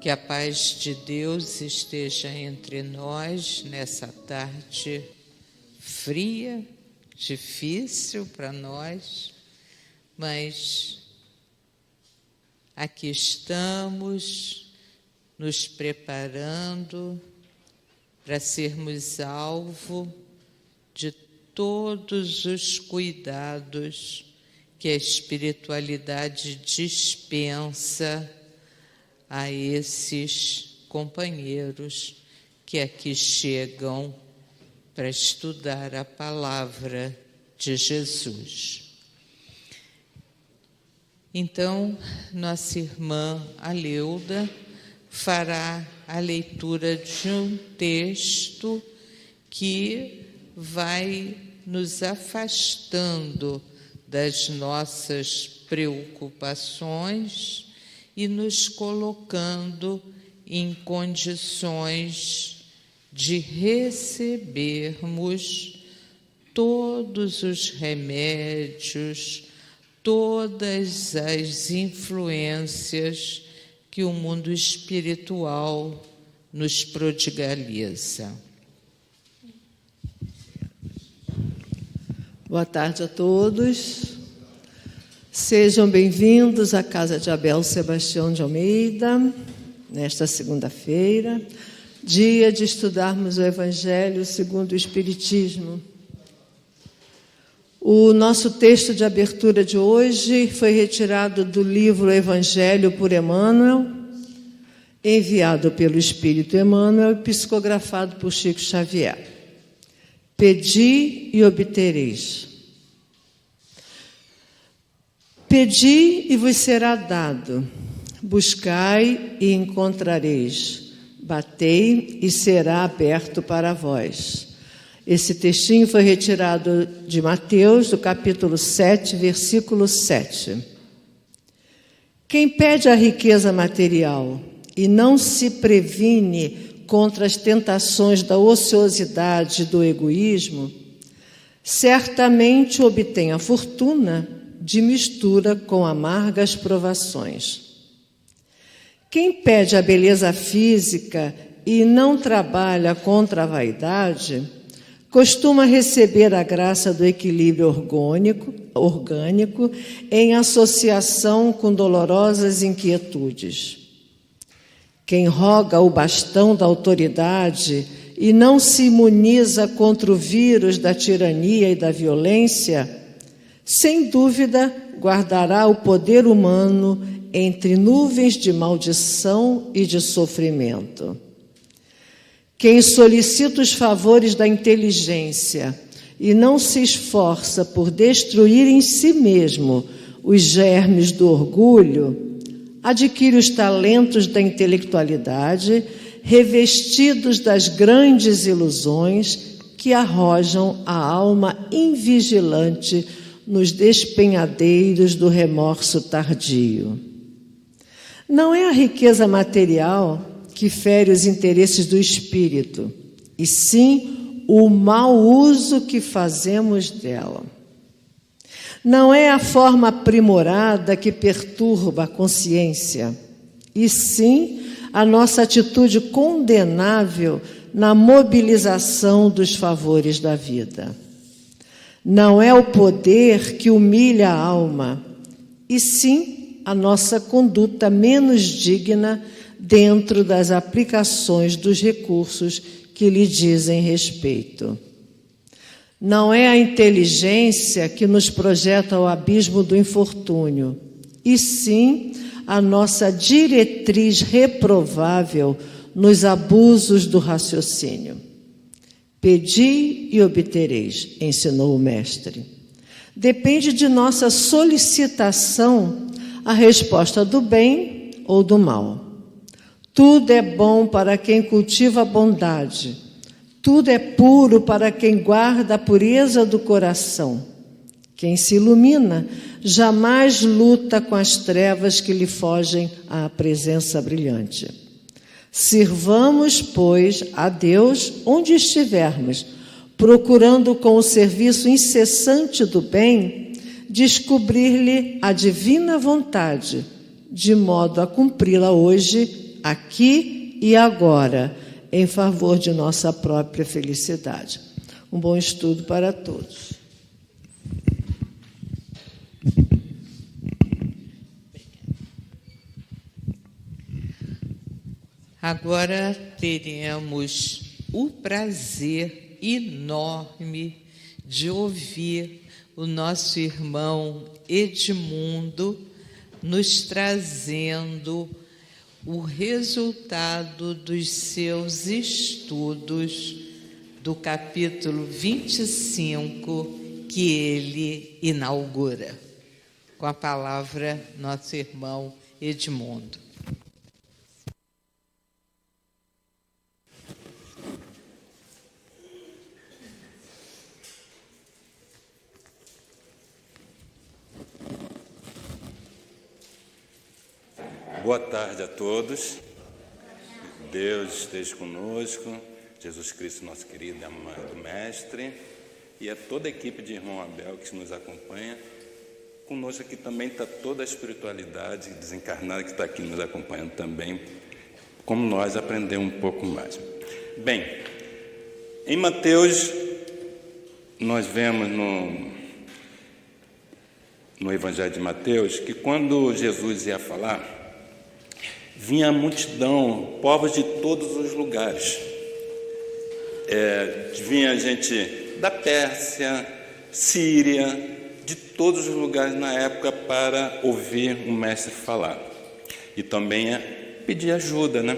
Que a paz de Deus esteja entre nós nessa tarde fria, difícil para nós, mas aqui estamos nos preparando para sermos alvo de todos os cuidados que a espiritualidade dispensa a esses companheiros que aqui chegam para estudar a palavra de Jesus. Então, nossa irmã Aleuda fará a leitura de um texto que vai nos afastando das nossas preocupações e nos colocando em condições de recebermos todos os remédios, todas as influências que o mundo espiritual nos prodigaliza. Boa tarde a todos. Sejam bem-vindos à Casa de Abel Sebastião de Almeida, nesta segunda-feira, dia de estudarmos o Evangelho segundo o Espiritismo. O nosso texto de abertura de hoje foi retirado do livro Evangelho por Emmanuel, enviado pelo Espírito Emmanuel e psicografado por Chico Xavier. Pedi e obtereis. Pedi e vos será dado, buscai e encontrareis, batei e será aberto para vós. Esse textinho foi retirado de Mateus, do capítulo 7, versículo 7. Quem pede a riqueza material e não se previne contra as tentações da ociosidade e do egoísmo, certamente obtém a fortuna de mistura com amargas provações. Quem pede a beleza física e não trabalha contra a vaidade, costuma receber a graça do equilíbrio orgânico em associação com dolorosas inquietudes. Quem roga o bastão da autoridade e não se imuniza contra o vírus da tirania e da violência, sem dúvida guardará o poder humano entre nuvens de maldição e de sofrimento. Quem solicita os favores da inteligência e não se esforça por destruir em si mesmo os germes do orgulho, adquire os talentos da intelectualidade, revestidos das grandes ilusões que arrojam a alma invigilante nos despenhadeiros do remorso tardio. Não é a riqueza material que fere os interesses do espírito, e sim o mau uso que fazemos dela. Não é a forma aprimorada que perturba a consciência, e sim a nossa atitude condenável na mobilização dos favores da vida. Não é o poder que humilha a alma, e sim a nossa conduta menos digna dentro das aplicações dos recursos que lhe dizem respeito. Não é a inteligência que nos projeta ao abismo do infortúnio, e sim a nossa diretriz reprovável nos abusos do raciocínio. Pedi e obtereis, ensinou o Mestre. Depende de nossa solicitação a resposta do bem ou do mal. Tudo é bom para quem cultiva a bondade. Tudo é puro para quem guarda a pureza do coração. Quem se ilumina jamais luta com as trevas que lhe fogem à presença brilhante. Sirvamos, pois, a Deus onde estivermos, procurando com o serviço incessante do bem descobrir-lhe a divina vontade, de modo a cumpri-la hoje aqui e agora, em favor de nossa própria felicidade. Um bom estudo para todos. Agora teremos o prazer enorme de ouvir o nosso irmão Edmundo nos trazendo o resultado dos seus estudos do capítulo 25 que ele inaugura. Com a palavra, nosso irmão Edmundo. Boa tarde a todos. Deus esteja conosco, Jesus Cristo, nosso querido e amado Mestre, e a toda a equipe de Irmão Abel que nos acompanha. Conosco aqui também está toda a espiritualidade desencarnada que está aqui nos acompanhando também, como nós aprendemos um pouco mais. Bem, em Mateus, nós vemos no Evangelho de Mateus que quando Jesus ia falar, vinha a multidão, povos de todos os lugares. Vinha gente da Pérsia, Síria, de todos os lugares na época para ouvir o mestre falar. E também pedir ajuda, né?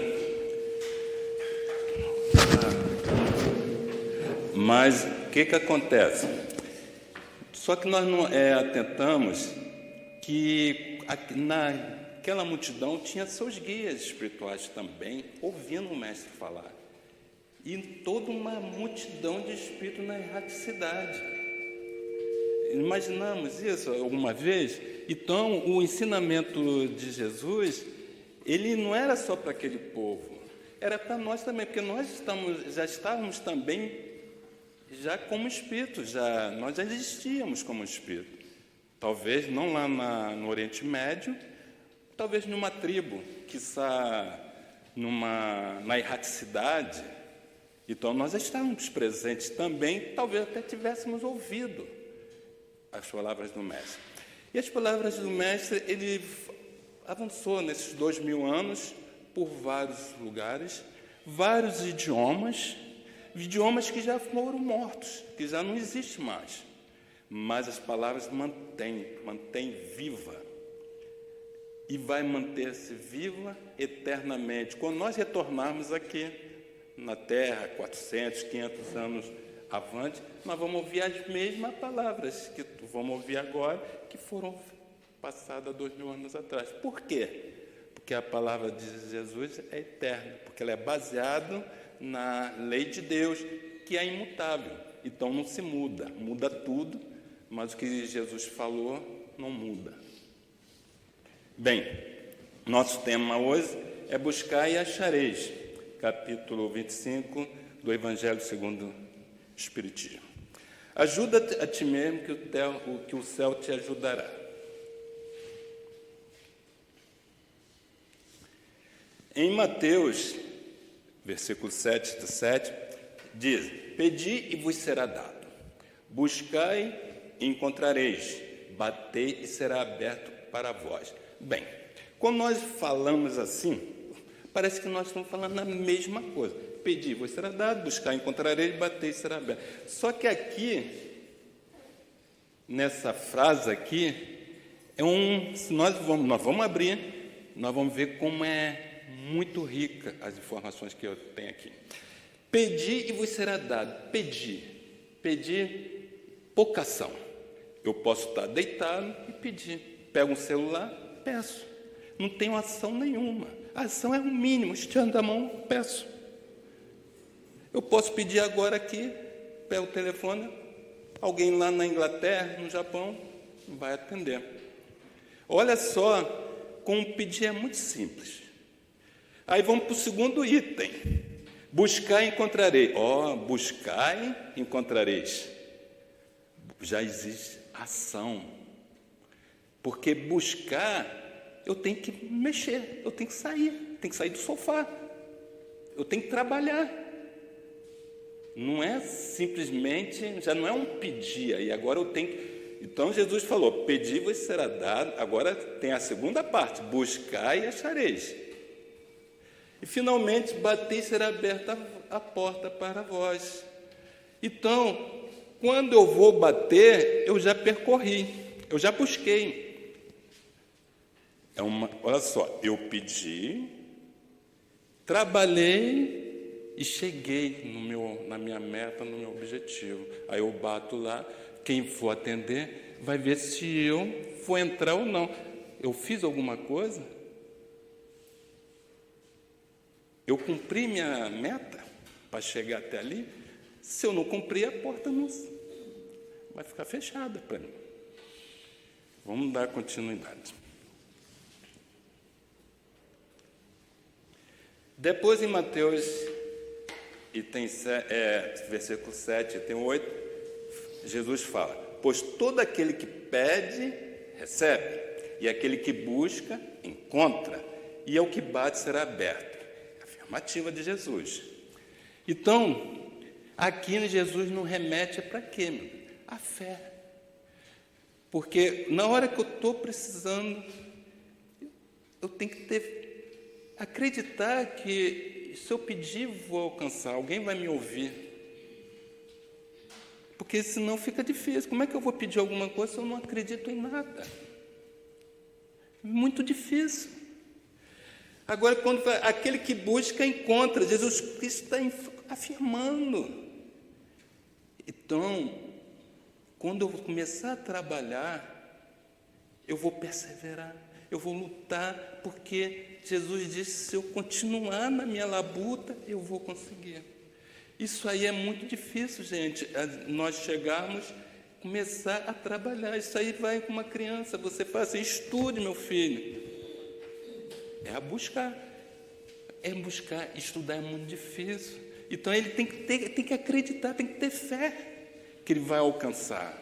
Mas o que acontece? Só que nós não atentamos que naquela multidão tinha seus guias espirituais também, ouvindo o mestre falar. E toda uma multidão de espíritos na erraticidade. Imaginamos isso alguma vez? Então, o ensinamento de Jesus, ele não era só para aquele povo, era para nós também, porque nós já estávamos também já como espíritos, nós já existíamos como espírito. Talvez não lá no Oriente Médio, talvez numa tribo, quiçá na erraticidade. Então, nós estávamos presentes também, talvez até tivéssemos ouvido as palavras do Mestre. E as palavras do Mestre, ele avançou nesses 2000 anos por vários lugares, vários idiomas que já foram mortos, que já não existem mais. Mas as palavras mantém viva. E vai manter-se viva eternamente. Quando nós retornarmos aqui na Terra, 400, 500 anos avante, nós vamos ouvir as mesmas palavras que vamos ouvir agora, que foram passadas 2000 anos atrás. Por quê? Porque a palavra de Jesus é eterna, porque ela é baseada na lei de Deus, que é imutável. Então não se muda, muda tudo, mas o que Jesus falou não muda. Bem, nosso tema hoje é buscar e achareis, capítulo 25 do Evangelho segundo o Espiritismo. Ajuda a ti mesmo que o céu te ajudará. Em Mateus, versículo 7, diz: pedi e vos será dado, buscai e encontrareis, batei e será aberto para vós. Bem, quando nós falamos assim, parece que nós estamos falando a mesma coisa. Pedir, vos será dado, buscar, encontrareis, bater, será aberto. Só que aqui, nessa frase aqui, nós vamos abrir, nós vamos ver como é muito rica as informações que eu tenho aqui. Pedir e vos será dado. Pedir, pouca ação. Eu posso estar deitado e pedir. Pego um celular, peço. Não tenho ação nenhuma. A ação é o mínimo. Estirando a mão, peço. Eu posso pedir agora aqui, pego o telefone, alguém lá na Inglaterra, no Japão, vai atender. Olha só, como pedir é muito simples. Aí vamos para o segundo item. Buscar e encontrarei. Buscar e encontrareis. Já existe ação. Porque buscar eu tenho que mexer, eu tenho que sair do sofá, eu tenho que trabalhar. Não é simplesmente, já não é um pedir, aí agora eu tenho que... Então Jesus falou, pedi vos será dado, agora tem a segunda parte, buscai e achareis. E finalmente, batei será aberta a porta para vós. Então, quando eu vou bater, eu já percorri, eu já busquei. Olha só, eu pedi, trabalhei e cheguei na minha meta, no meu objetivo. Aí eu bato lá, quem for atender vai ver se eu vou entrar ou não. Eu fiz alguma coisa? Eu cumpri minha meta para chegar até ali? Se eu não cumprir, a porta não vai ficar fechada para mim. Vamos dar continuidade. Depois em Mateus, e tem versículo 7 e tem 8, Jesus fala, pois todo aquele que pede, recebe, e aquele que busca, encontra, e ao que bate será aberto. Afirmativa de Jesus. Então, aqui Jesus não remete para quê, meu? A fé. Porque na hora que eu estou precisando, eu tenho que acreditar que se eu pedir, vou alcançar, alguém vai me ouvir. Porque senão fica difícil. Como é que eu vou pedir alguma coisa se eu não acredito em nada? Muito difícil. Agora, quando aquele que busca, encontra. Jesus Cristo está afirmando. Então, quando eu começar a trabalhar, eu vou perseverar, eu vou lutar, porque Jesus disse, se eu continuar na minha labuta, eu vou conseguir. Isso aí é muito difícil, gente, nós chegarmos, começar a trabalhar. Isso aí vai com uma criança, você faz assim, estude, meu filho. É buscar, estudar é muito difícil. Então ele tem que acreditar, tem que ter fé que ele vai alcançar.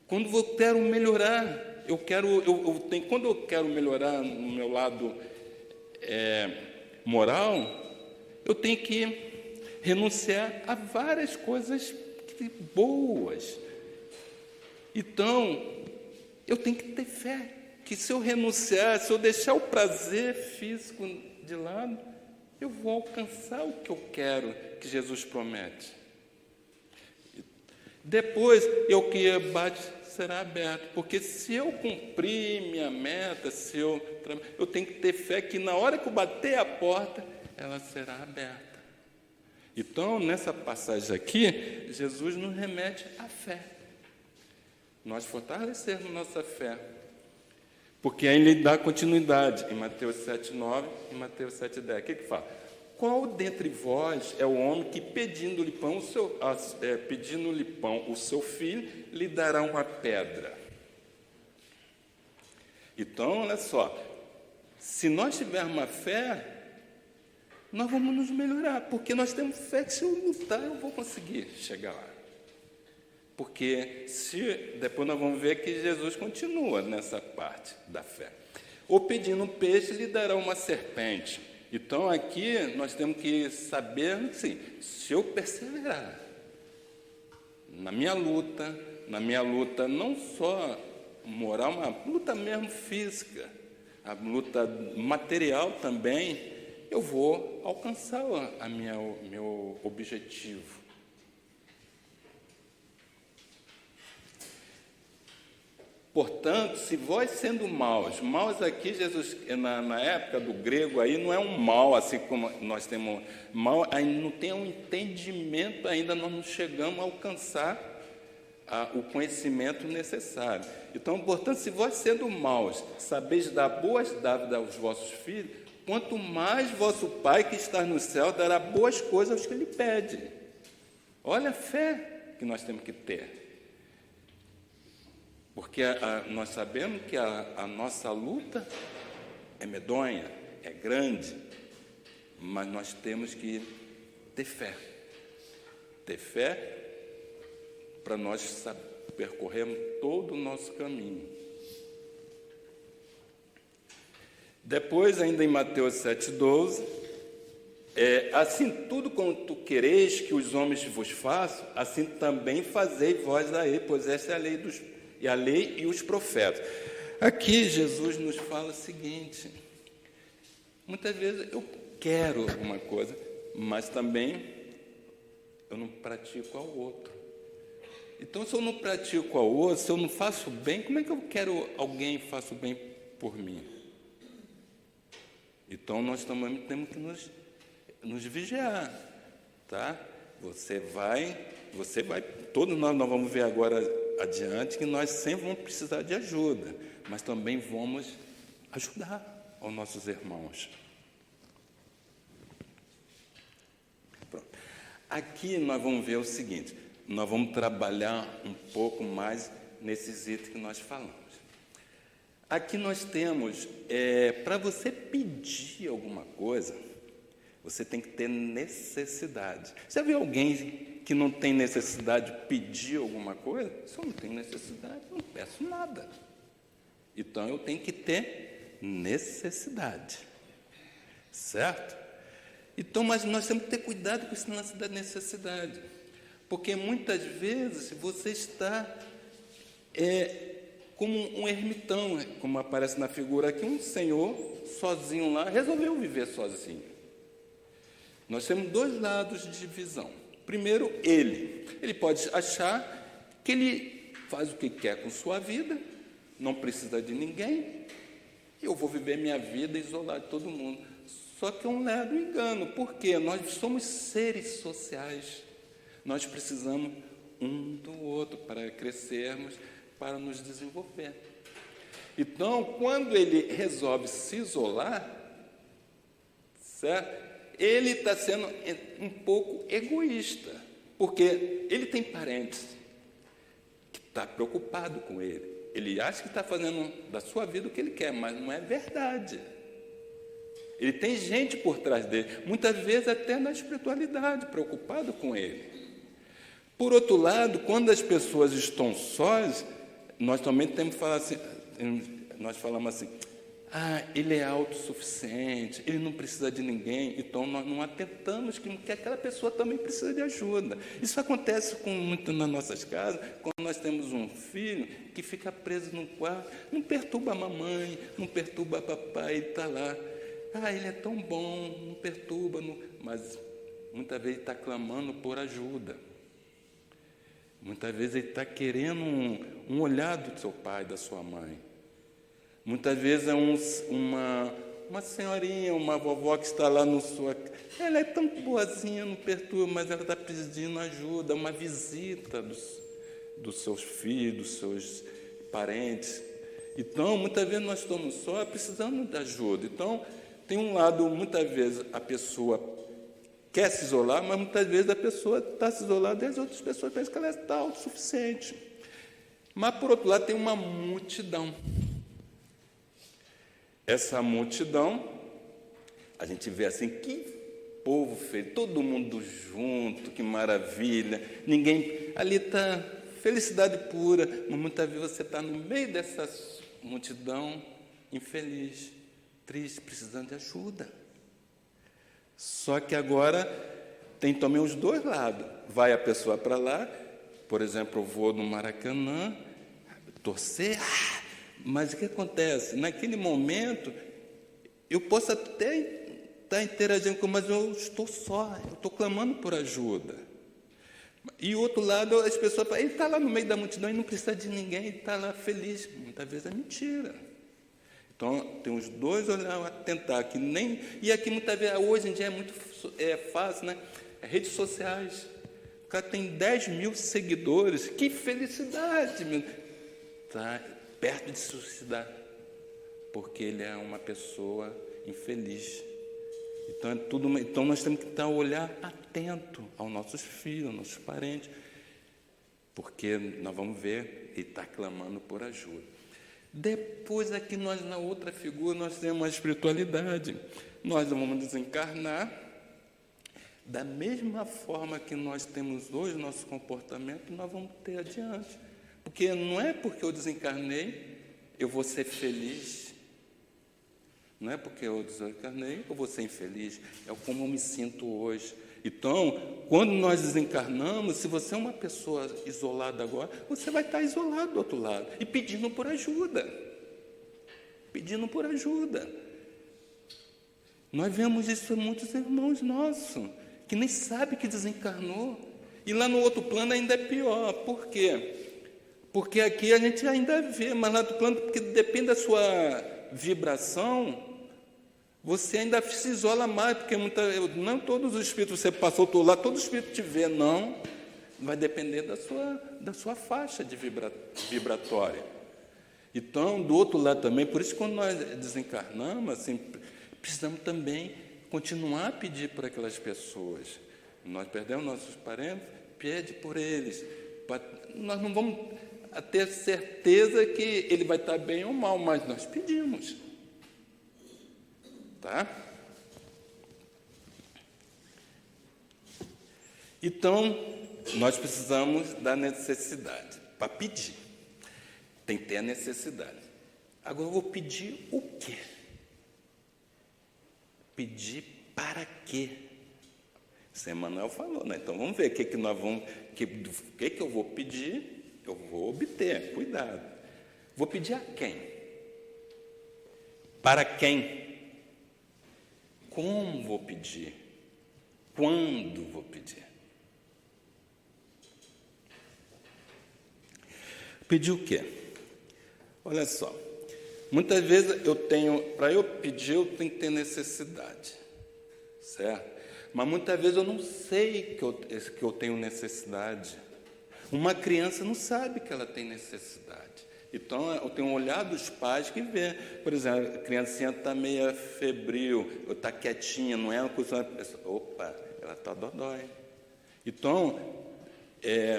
Quando eu quero melhorar, quando eu quero melhorar no meu lado moral, eu tenho que renunciar a várias coisas boas. Então, eu tenho que ter fé, que se eu renunciar, se eu deixar o prazer físico de lado, eu vou alcançar o que eu quero, que Jesus promete. Depois, o que bate será aberto, porque se eu cumprir minha meta, eu tenho que ter fé que na hora que eu bater a porta, ela será aberta. Então, nessa passagem aqui, Jesus nos remete à fé. Nós fortalecermos nossa fé. Porque aí ele dá continuidade em Mateus 7,9 e Mateus 7,10. O que fala? Qual dentre vós é o homem que, pedindo-lhe pão, o seu filho, lhe dará uma pedra? Então, olha só, se nós tivermos uma fé, nós vamos nos melhorar, porque nós temos fé que se eu lutar, eu vou conseguir chegar lá. Porque depois nós vamos ver que Jesus continua nessa parte da fé. Ou pedindo um peixe, lhe dará uma serpente. Então, aqui, nós temos que saber, assim, se eu perseverar na minha luta não só moral, uma luta mesmo física, a luta material também, eu vou alcançar meu objetivo. Portanto, se vós sendo maus aqui, Jesus, na época do grego, aí não é um mal, assim como nós temos mal, aí não tem um entendimento, ainda nós não chegamos a alcançar o conhecimento necessário. Então, portanto, se vós sendo maus, sabeis dar boas dádivas aos vossos filhos, quanto mais vosso Pai que está no céu dará boas coisas aos que lhe pedem. Olha a fé que nós temos que ter. Porque nós sabemos que a nossa luta é medonha, é grande, mas nós temos que ter fé. Ter fé para nós percorrermos todo o nosso caminho. Depois, ainda em Mateus 7,12, assim tudo quanto quereis que os homens vos façam, assim também fazei vós a ele, pois esta é a lei e os profetas. Aqui Jesus nos fala o seguinte: muitas vezes eu quero alguma coisa, mas também eu não pratico ao outro. Então, se eu não pratico ao outro, se eu não faço bem, como é que eu quero alguém faça o bem por mim? Então, nós também temos que nos vigiar, tá? Você vai, todos nós vamos ver agora adiante que nós sempre vamos precisar de ajuda, mas também vamos ajudar aos nossos irmãos. Pronto. Aqui nós vamos ver o seguinte, nós vamos trabalhar um pouco mais nesses itens que nós falamos. Aqui nós temos, para você pedir alguma coisa, você tem que ter necessidade. Já viu alguém que não tem necessidade de pedir alguma coisa? Se eu não tenho necessidade, eu não peço nada. Então, eu tenho que ter necessidade. Certo? Então, mas nós temos que ter cuidado com esse lance da necessidade. Porque, muitas vezes, você está como um ermitão, como aparece na figura aqui, um senhor sozinho lá, resolveu viver sozinho. Nós temos dois lados de visão. Primeiro, ele pode achar que ele faz o que quer com sua vida, não precisa de ninguém, eu vou viver minha vida isolado de todo mundo. Só que é um lado engano, porque nós somos seres sociais, nós precisamos um do outro para crescermos, para nos desenvolver. Então, quando ele resolve se isolar, certo? Ele está sendo um pouco egoísta, porque ele tem parentes que estão preocupados com ele. Ele acha que está fazendo da sua vida o que ele quer, mas não é verdade. Ele tem gente por trás dele, muitas vezes até na espiritualidade, preocupado com ele. Por outro lado, quando as pessoas estão sós, nós também temos que falar assim, nós falamos assim, ele é autossuficiente, ele não precisa de ninguém, então nós não atentamos que aquela pessoa também precisa de ajuda. Isso acontece muito nas nossas casas, quando nós temos um filho que fica preso num quarto, não perturba a mamãe, não perturba a papai, ele está lá. Ele é tão bom, não perturba, mas muitas vezes ele está clamando por ajuda. Muitas vezes ele está querendo um olhar do seu pai, da sua mãe. Muitas vezes é uma senhorinha, uma vovó que está lá no sua... Ela é tão boazinha, não perturba, mas ela está pedindo ajuda, uma visita dos seus filhos, dos seus parentes. Então, muitas vezes nós estamos só precisando de ajuda. Então, tem um lado, muitas vezes a pessoa quer se isolar, mas muitas vezes a pessoa está se isolada e as outras pessoas pensam que ela está autossuficiente. Mas, por outro lado, tem uma multidão. Essa multidão, a gente vê assim, que povo feio, todo mundo junto, que maravilha, ninguém, ali está felicidade pura, mas muitas vezes você está no meio dessa multidão, infeliz, triste, precisando de ajuda. Só que agora tem também os dois lados, vai a pessoa para lá, por exemplo, eu vou no Maracanã, torcer, mas o que acontece? Naquele momento, eu posso até estar interagindo com, mas eu estou só, eu estou clamando por ajuda. E o outro lado, as pessoas falam, ele está lá no meio da multidão e não precisa de ninguém, ele está lá feliz. Muitas vezes é mentira. Então, tem os dois olhar, atentar, que nem... E aqui, muitas vezes, hoje em dia é muito fácil, né? Redes sociais. O cara tem 10 mil seguidores, que felicidade, meu. Está perto de se suicidar, porque ele é uma pessoa infeliz. Então nós temos que estar olhar atento aos nossos filhos, aos nossos parentes, porque nós vamos ver, ele está clamando por ajuda. Depois aqui na outra figura nós temos a espiritualidade. Nós vamos desencarnar da mesma forma que nós temos hoje nosso comportamento, nós vamos ter adiante. Porque não é porque eu desencarnei, eu vou ser feliz. Não é porque eu desencarnei que eu vou ser infeliz, é como eu me sinto hoje. Então, quando nós desencarnamos, se você é uma pessoa isolada agora, você vai estar isolado do outro lado e pedindo por ajuda. Pedindo por ajuda. Nós vemos isso em muitos irmãos nossos, que nem sabem que desencarnou. E lá no outro plano ainda é pior. Por quê? Porque aqui a gente ainda vê, mas lá no plano, porque depende da sua vibração, você ainda se isola mais, porque não todos os espíritos, você passou por lá, todo espírito te vê, não. Vai depender da sua faixa de vibratória. Então, do outro lado também, por isso quando nós desencarnamos, assim, precisamos também continuar a pedir por aquelas pessoas. Nós perdemos nossos parentes, pede por eles. Nós não vamos ter certeza que ele vai estar bem ou mal, mas nós pedimos. Tá? Então, nós precisamos da necessidade para pedir. Tem que ter a necessidade. Agora eu vou pedir o quê? Pedir para quê? Isso Emmanuel falou, né? Então vamos ver o que nós vamos, o que eu vou pedir, eu vou obter, cuidado. Vou pedir a quem? Para quem? Como vou pedir? Quando vou pedir? Pedir o quê? Olha só, muitas vezes para eu pedir, eu tenho que ter necessidade, certo? Mas muitas vezes eu não sei que eu tenho necessidade. Uma criança não sabe que ela tem necessidade. Então, eu tenho um olhar dos pais que vê, por exemplo, a criancinha está meio febril, está quietinha, não é uma coisa... Opa, ela está dodói. Então,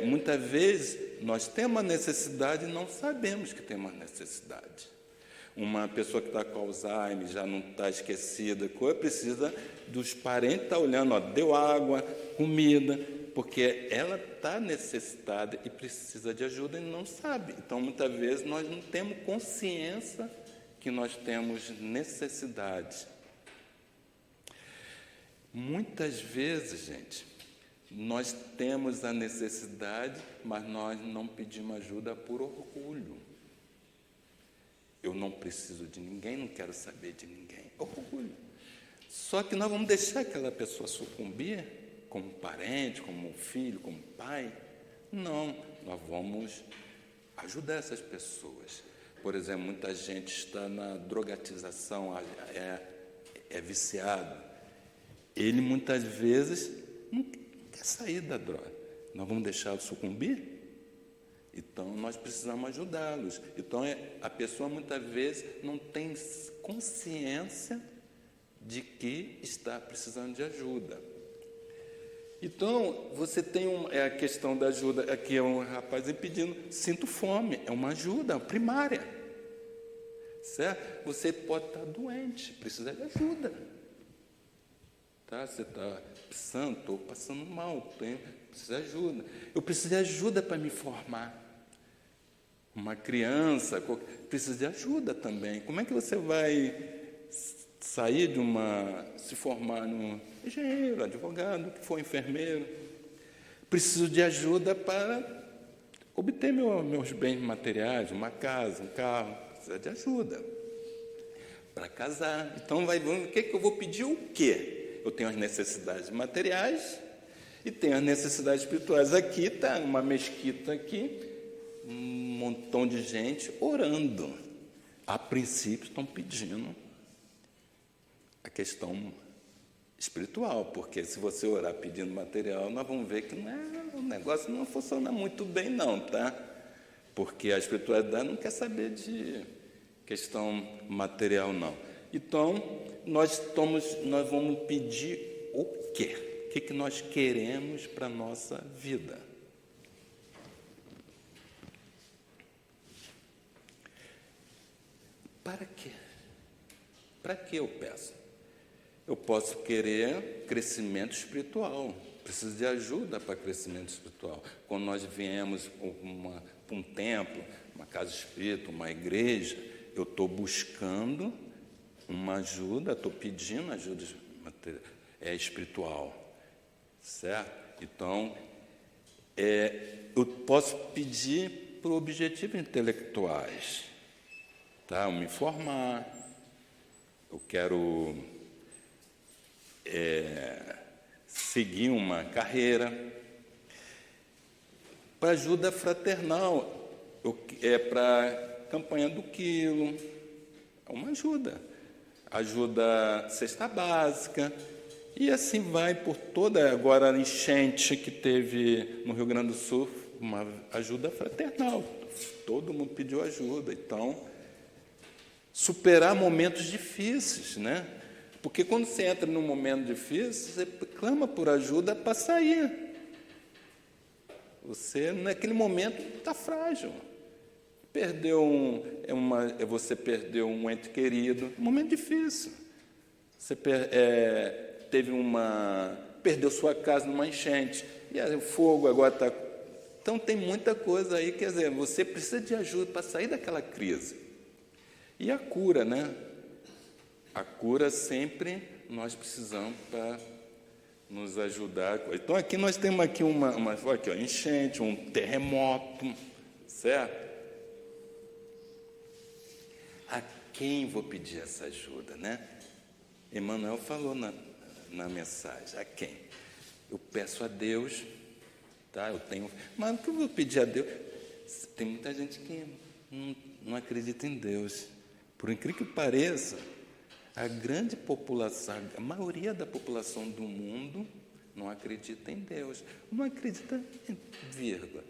muitas vezes, nós temos uma necessidade e não sabemos que temos uma necessidade. Uma pessoa que está com Alzheimer, já não está esquecida, precisa dos parentes estar olhando, deu água, comida, porque ela está necessitada e precisa de ajuda e não sabe. Então, muitas vezes, nós não temos consciência que nós temos necessidade. Muitas vezes, gente, nós temos a necessidade, mas nós não pedimos ajuda por orgulho. Eu não preciso de ninguém, não quero saber de ninguém. Orgulho. Só que nós vamos deixar aquela pessoa sucumbir, como parente, como filho, como pai? Não, nós vamos ajudar essas pessoas. Por exemplo, muita gente está na drogatização, é viciado. Ele, muitas vezes, não quer sair da droga. Nós vamos deixá-lo sucumbir? Então, nós precisamos ajudá-los. Então, a pessoa, muitas vezes, não tem consciência de que está precisando de ajuda. Então, você tem a questão da ajuda. Aqui é um rapaz pedindo, sinto fome, é uma ajuda primária. Certo? Você pode estar doente, precisa de ajuda. Tá? Você está precisando, estou passando mal, preciso de ajuda. Eu preciso de ajuda para me formar. Uma criança precisa de ajuda também. Como é que você vai sair se formar no engenheiro, advogado, que for enfermeiro? Preciso de ajuda para obter meus bens materiais, uma casa, um carro. Precisa de ajuda para casar. Então, vamos, o que eu vou pedir? O quê? Eu tenho as necessidades materiais e tenho as necessidades espirituais. Aqui está uma mesquita aqui, um montão de gente orando. A princípio estão pedindo a questão espiritual, porque se você orar pedindo material, nós vamos ver que o negócio não funciona muito bem não, tá? Porque a espiritualidade não quer saber de questão material, não. Então, nós vamos pedir o quê? O que nós queremos para a nossa vida? Para quê? Para que eu peço? Eu posso querer crescimento espiritual, preciso de ajuda para crescimento espiritual. Quando nós viemos para um templo, uma casa espírita, uma igreja, eu estou buscando uma ajuda, estou pedindo ajuda espiritual, certo? Então, eu posso pedir por objetivos intelectuais, tá? Eu me formar, eu quero seguir uma carreira. Para ajuda fraternal, para campanha do quilo, é uma ajuda. Ajuda cesta básica, e assim vai por toda agora a enchente que teve no Rio Grande do Sul, uma ajuda fraternal. Todo mundo pediu ajuda. Então, superar momentos difíceis, né? Porque quando você entra num momento difícil, você clama por ajuda para sair. Você, naquele momento, está frágil. Você perdeu um ente querido, um momento difícil. Você perdeu sua casa numa enchente, e o fogo agora está... Então, tem muita coisa aí, quer dizer, você precisa de ajuda para sair daquela crise. E a cura, né? A cura sempre nós precisamos para nos ajudar. Então, aqui nós temos aqui uma enchente, um terremoto, certo? A quem vou pedir essa ajuda, né? Emmanuel falou na mensagem, a quem? Eu peço a Deus, tá? Mas o que eu vou pedir a Deus? Tem muita gente que não acredita em Deus. Por incrível que pareça, a grande população, a maioria da população do mundo não acredita em Deus, não acredita em vírgula.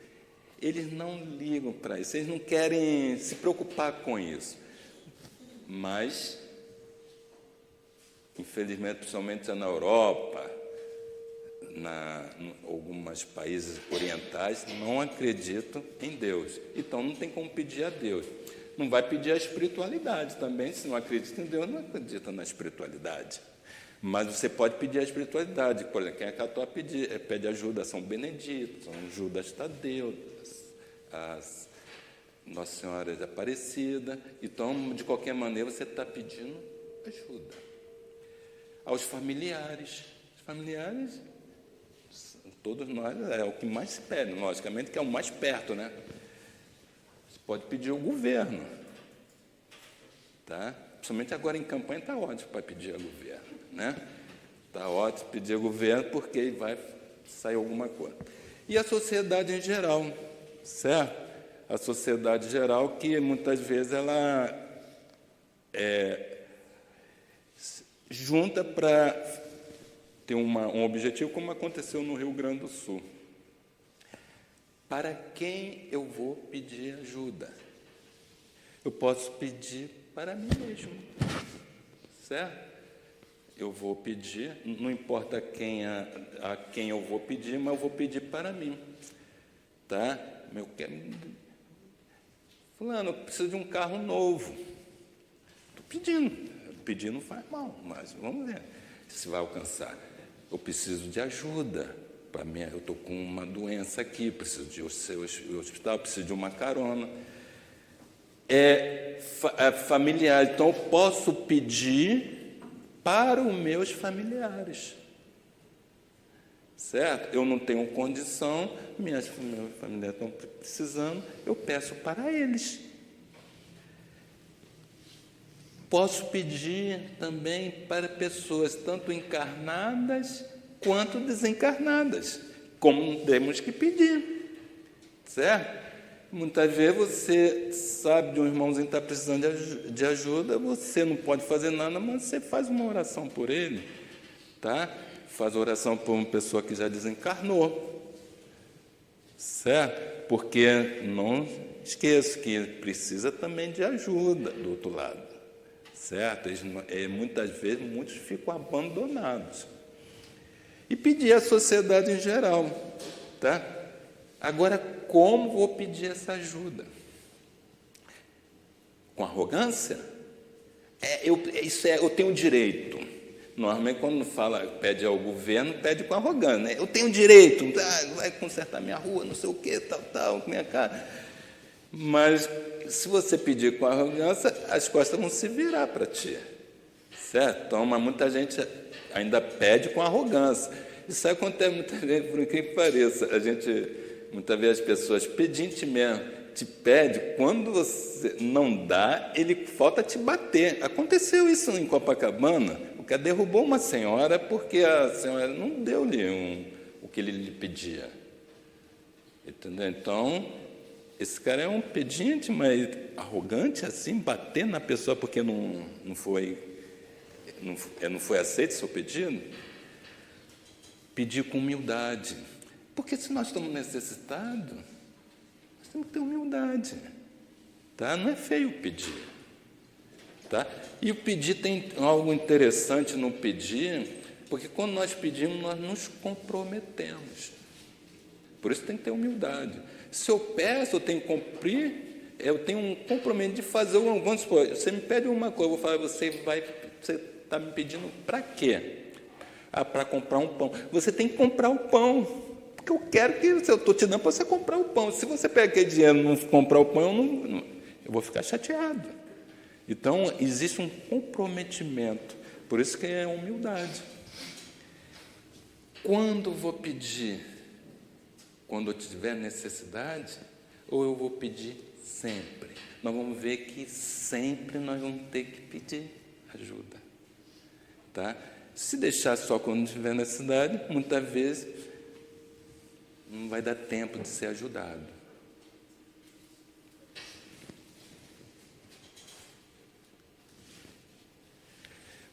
Eles não ligam para isso, eles não querem se preocupar com isso. Mas, infelizmente, principalmente na Europa, em alguns países orientais, não acreditam em Deus. Então, não tem como pedir a Deus. Não vai pedir a espiritualidade também. Se não acredita em Deus, não acredita na espiritualidade. Mas você pode pedir a espiritualidade. Por exemplo, quem é católico pede ajuda a São Benedito, São Judas Tadeu, as Nossa Senhora de Aparecida. Então, de qualquer maneira, você está pedindo ajuda. Aos familiares. Os familiares, todos nós, é o que mais se pede, logicamente, que é o mais perto, né? Você pode pedir ao governo. Tá? Principalmente agora em campanha está ótimo para pedir ao governo, né? Está ótimo pedir ao governo, porque vai sair alguma coisa. E a sociedade em geral, certo? A sociedade geral, que muitas vezes ela junta para ter um objetivo, como aconteceu no Rio Grande do Sul. Para quem eu vou pedir ajuda? Eu posso pedir para mim mesmo, certo? Eu vou pedir, não importa a quem eu vou pedir, mas eu vou pedir para mim, tá? Fulano, eu preciso de um carro novo. Estou pedindo. Pedir não faz mal, mas vamos ver se vai alcançar. Eu preciso de ajuda. Eu estou com uma doença aqui, preciso de ir ao hospital, preciso de uma carona. Familiar. Então, eu posso pedir para os meus familiares. Certo? Eu não tenho condição, meus familiares estão precisando, eu peço para eles. Posso pedir também para pessoas tanto encarnadas quanto desencarnadas, como temos que pedir, certo? Muitas vezes você sabe de um irmãozinho que está precisando de ajuda, você não pode fazer nada, mas você faz uma oração por ele, tá? Faz oração por uma pessoa que já desencarnou, certo? Porque não esqueça que precisa também de ajuda do outro lado, certo? Muitas vezes, muitos ficam abandonados. E pedir à sociedade em geral, tá? Agora, como vou pedir essa ajuda? Com arrogância? Eu tenho direito. Normalmente, quando pede ao governo, pede com arrogância, né? Eu tenho direito, vai consertar minha rua, não sei o quê, tal, com minha cara. Mas, se você pedir com arrogância, as costas vão se virar para ti. certo? Então, mas muita gente ainda pede com arrogância. Isso acontece muitas vezes, por incrível que pareça. A gente, muitas vezes, as pessoas pedintes mesmo, te pede, quando você não dá, ele falta te bater. Aconteceu isso em Copacabana. O cara derrubou uma senhora porque a senhora não deu-lhe o que ele lhe pedia. Entendeu? Então, esse cara é um pedinte, mas arrogante assim, bater na pessoa porque não foi aceito o seu pedido. Pedir com humildade. Porque se nós estamos necessitados, nós temos que ter humildade. Tá? Não é feio pedir. Tá? E o pedir tem algo interessante no pedir, porque quando nós pedimos, nós nos comprometemos. Por isso tem que ter humildade. Se eu peço, eu tenho que cumprir, eu tenho um compromisso de fazer alguma coisa. Vamos supor, você me pede uma coisa, eu vou falar, você está me pedindo para quê? Para comprar um pão. Você tem que comprar o pão, porque eu quero que eu estou te dando para você comprar o pão. Se você pega aquele dinheiro e não comprar o pão, eu vou ficar chateado. Então, existe um comprometimento, por isso que é humildade. Quando vou pedir? Quando eu tiver necessidade, ou eu vou pedir sempre? Nós vamos ver que sempre nós vamos ter que pedir ajuda. Tá? Se deixar só quando tiver necessidade, muitas vezes não vai dar tempo de ser ajudado.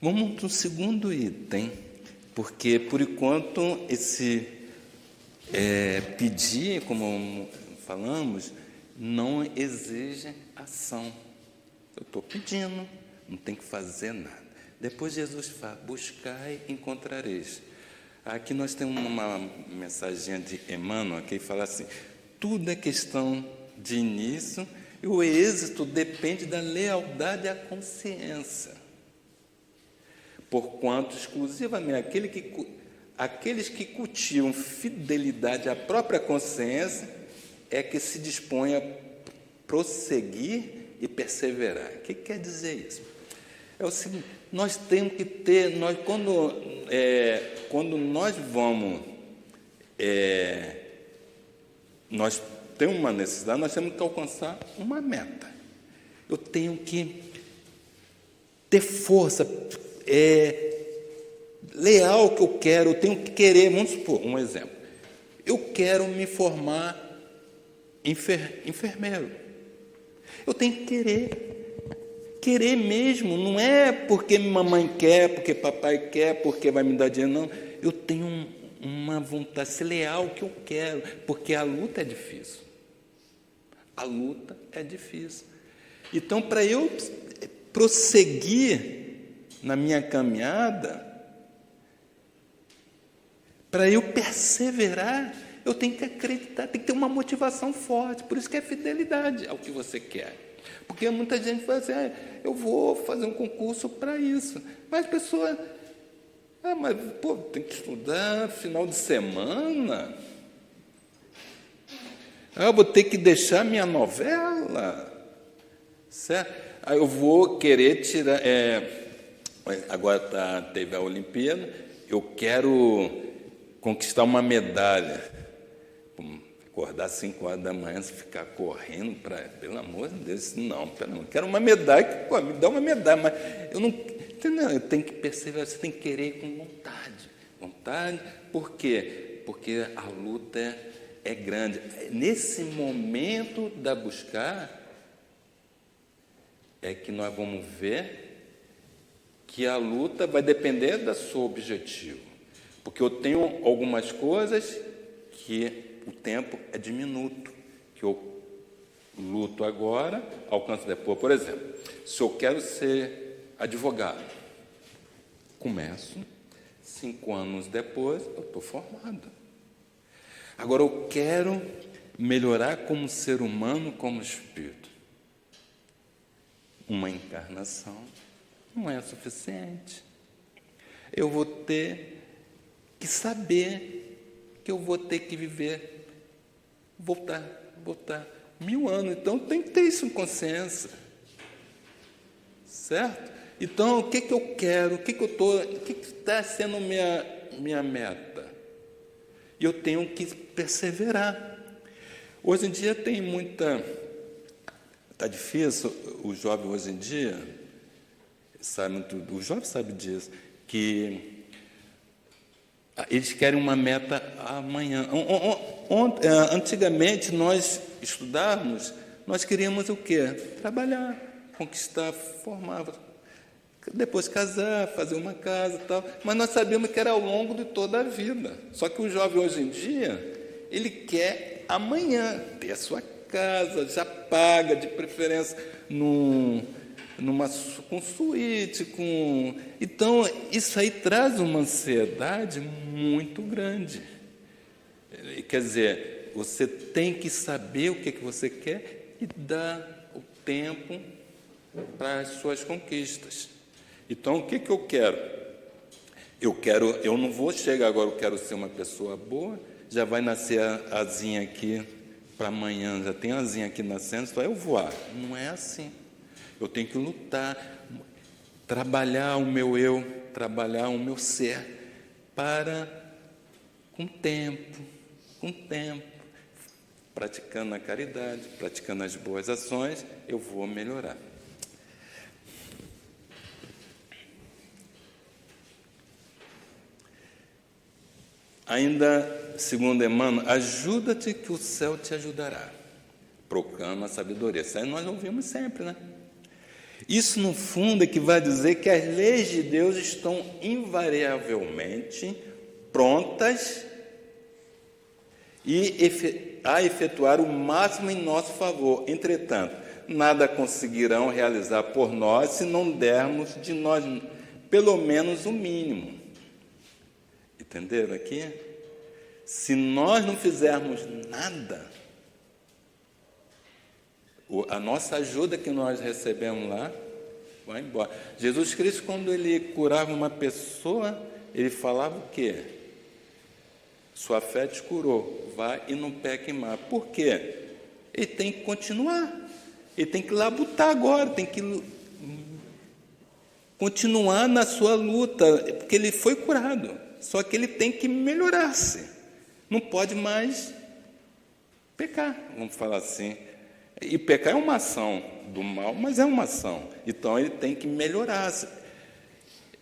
Vamos para o segundo item, porque, por enquanto, esse pedir, como falamos, não exige ação. Eu estou pedindo, não tem que fazer nada. Depois Jesus fala, buscai e encontrareis. Aqui nós temos uma mensagem de Emmanuel, que fala assim, tudo é questão de início e o êxito depende da lealdade à consciência. Porquanto, exclusivamente, aqueles que cultivam fidelidade à própria consciência é que se dispõem a prosseguir e perseverar. O que quer dizer isso? É o seguinte, nós temos que ter, quando nós vamos, nós temos uma necessidade, nós temos que alcançar uma meta. Eu tenho que ter força, leal que eu quero, eu tenho que querer, vamos supor, um exemplo. Eu quero me formar enfermeiro. Eu tenho que querer mesmo, não é porque mamãe quer, porque papai quer, porque vai me dar dinheiro, não. Eu tenho uma vontade de ser leal que eu quero, porque a luta é difícil. A luta é difícil. Então, para eu prosseguir na minha caminhada, para eu perseverar, eu tenho que acreditar, tem que ter uma motivação forte. Por isso que é fidelidade ao que você quer. Porque muita gente fala assim, eu vou fazer um concurso para isso. Mas a pessoa, mas tem que estudar final de semana. Eu vou ter que deixar minha novela. Certo? Aí eu vou querer tirar... agora teve a Olimpíada, eu quero conquistar uma medalha. Acordar às 5 horas da manhã, ficar correndo, pelo amor de Deus, não, eu quero uma medalha, me dá uma medalha, mas eu não, entendeu? Eu tenho que perceber, você tem que querer com vontade, por quê? Porque a luta é grande. Nesse momento da buscar, é que nós vamos ver que a luta vai depender do seu objetivo, porque eu tenho algumas coisas que o tempo é diminuto, que eu luto agora, alcanço depois. Por exemplo, se eu quero ser advogado, começo, 5 anos depois, eu estou formado. Agora, eu quero melhorar como ser humano, como espírito. Uma encarnação não é suficiente. Eu vou ter que saber que eu vou ter que viver, voltar 1000 anos. Então, tem que ter isso em consciência. Certo? Então, o que eu quero? O que está sendo minha meta? E eu tenho que perseverar. Hoje em dia tem muita... Está difícil, o jovem hoje em dia, o jovem sabe disso, que eles querem uma meta amanhã. Antigamente, nós estudávamos, nós queríamos o quê? Trabalhar, conquistar, formar, depois casar, fazer uma casa e tal. Mas nós sabíamos que era ao longo de toda a vida. Só que o jovem hoje em dia, ele quer amanhã ter a sua casa, já paga, de preferência com suíte, Então, isso aí traz uma ansiedade muito grande. Quer dizer, você tem que saber o que você quer e dar o tempo para as suas conquistas. Então, o que eu quero? Eu não vou chegar agora, eu quero ser uma pessoa boa, já vai nascer a asinha aqui para amanhã, já tem a asinha aqui nascendo, só eu voar. Não é assim. Eu tenho que lutar, trabalhar o meu eu, trabalhar o meu ser, com tempo, praticando a caridade, praticando as boas ações, eu vou melhorar. Ainda, segundo Emmanuel, ajuda-te que o céu te ajudará. Proclama a sabedoria. Isso aí nós ouvimos sempre, né? Isso, no fundo, é que vai dizer que as leis de Deus estão invariavelmente prontas a efetuar o máximo em nosso favor. Entretanto, nada conseguirão realizar por nós se não dermos de nós pelo menos o mínimo. Entenderam aqui? Se nós não fizermos nada, a nossa ajuda que nós recebemos lá vai embora. Jesus Cristo, quando ele curava uma pessoa, ele falava o quê? Sua fé te curou, vai e não peque mais. Por quê? Ele tem que continuar, ele tem que labutar agora, tem que continuar na sua luta, porque ele foi curado, só que ele tem que melhorar-se, não pode mais pecar, vamos falar assim. E pecar é uma ação do mal, mas é uma ação. Então, ele tem que melhorar-se.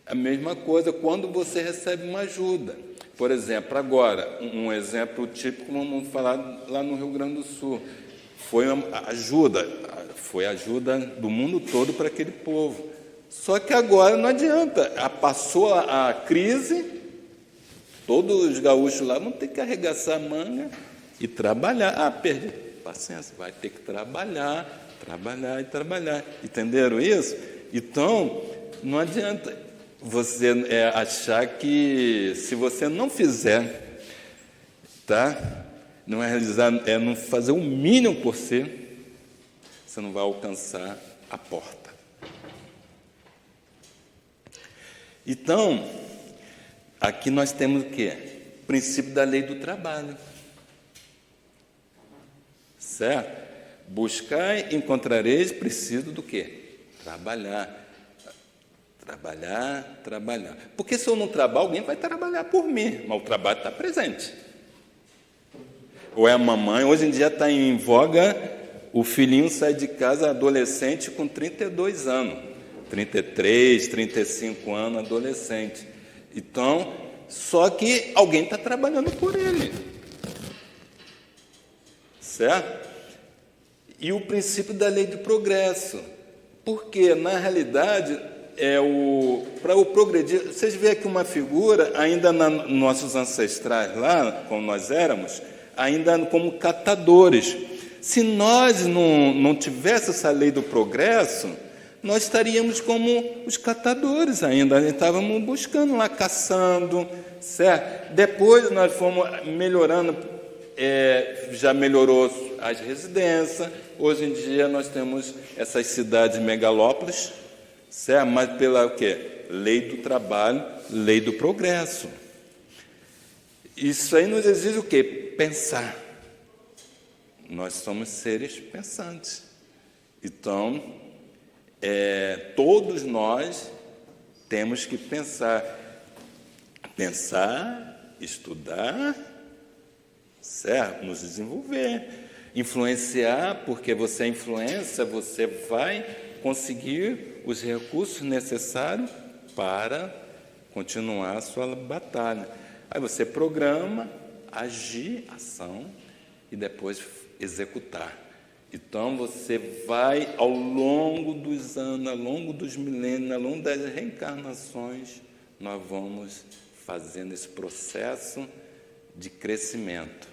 A mesma coisa quando você recebe uma ajuda. Por exemplo, agora, um exemplo típico, vamos falar lá no Rio Grande do Sul. Foi ajuda do mundo todo para aquele povo. Só que agora não adianta. Passou a crise, todos os gaúchos lá vão ter que arregaçar a manga e trabalhar. Perdi. Paciência, vai ter que trabalhar. Entenderam isso? Então, não adianta você achar que se você não fizer, tá? Não realizar, não fazer o mínimo por si, você não vai alcançar a porta. Então, aqui nós temos o quê? O princípio da lei do trabalho. Certo? Buscai, encontrareis, preciso do quê? Trabalhar. Porque se eu não trabalho, alguém vai trabalhar por mim, mas o trabalho está presente. Ou é a mamãe, hoje em dia está em voga, o filhinho sai de casa adolescente com 32 anos, 33, 35 anos, adolescente. Então, só que alguém está trabalhando por ele. Certo? E o princípio da lei do progresso. Porque, na realidade, para o progredir... Vocês veem aqui uma figura, ainda nossos ancestrais lá, como nós éramos, ainda como catadores. Se nós não tivéssemos essa lei do progresso, nós estaríamos como os catadores ainda. Nós estávamos buscando lá, caçando, certo? Depois nós fomos melhorando... já melhorou as residências. Hoje em dia nós temos essas cidades megalópolis, certo? Mas pela o quê? Lei do trabalho, lei do progresso. Isso aí nos exige o quê? Pensar. Nós somos seres pensantes. Então, todos nós temos que pensar, estudar, certo? Nos desenvolver, influenciar, porque você é influência, você vai conseguir os recursos necessários para continuar a sua batalha. Aí você programa, agir, ação, e depois executar. Então, você vai, ao longo dos anos, ao longo dos milênios, ao longo das reencarnações, nós vamos fazendo esse processo de crescimento.